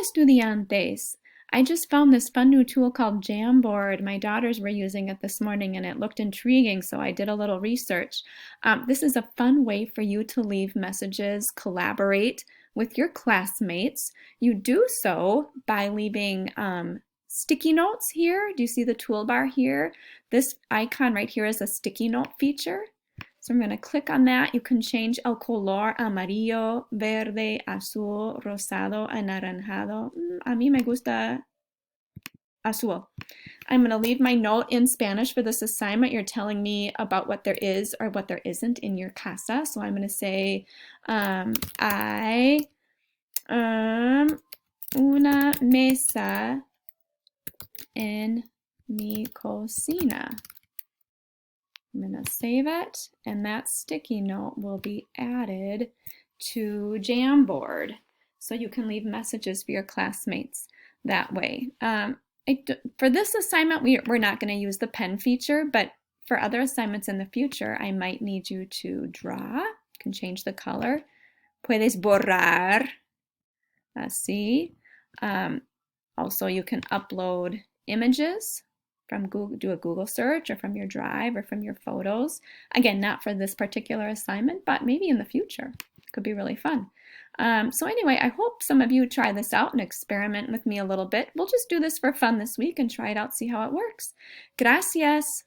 estudiantes. I just found this fun new tool called Jamboard. My daughters were using it this morning and it looked intriguing, so I did a little research. This is a fun way for you to leave messages, collaborate with your classmates. You do so by leaving sticky notes here. Do you see the toolbar here? This icon right here is a sticky note feature. So I'm going to click on that. You can change el color amarillo, verde, azul, rosado, anaranjado. A mí me gusta azul. I'm going to leave my note in Spanish for this assignment. You're telling me about what there is or what there isn't in your casa. So I'm going to say, hay una mesa en mi cocina. I'm going to save it, and that sticky note will be added to Jamboard. So you can leave messages for your classmates that way. For this assignment, we're not going to use the pen feature, but for other assignments in the future, I might need you to draw. You can change the color. Puedes borrar, así. Also, you can upload images from Google, do a Google search or from your Drive or from your photos. Again, not for this particular assignment, but maybe in the future. It could be really fun. So anyway, I hope some of you try this out and experiment with me a little bit. We'll just do this for fun this week and try it out, see how it works. Gracias.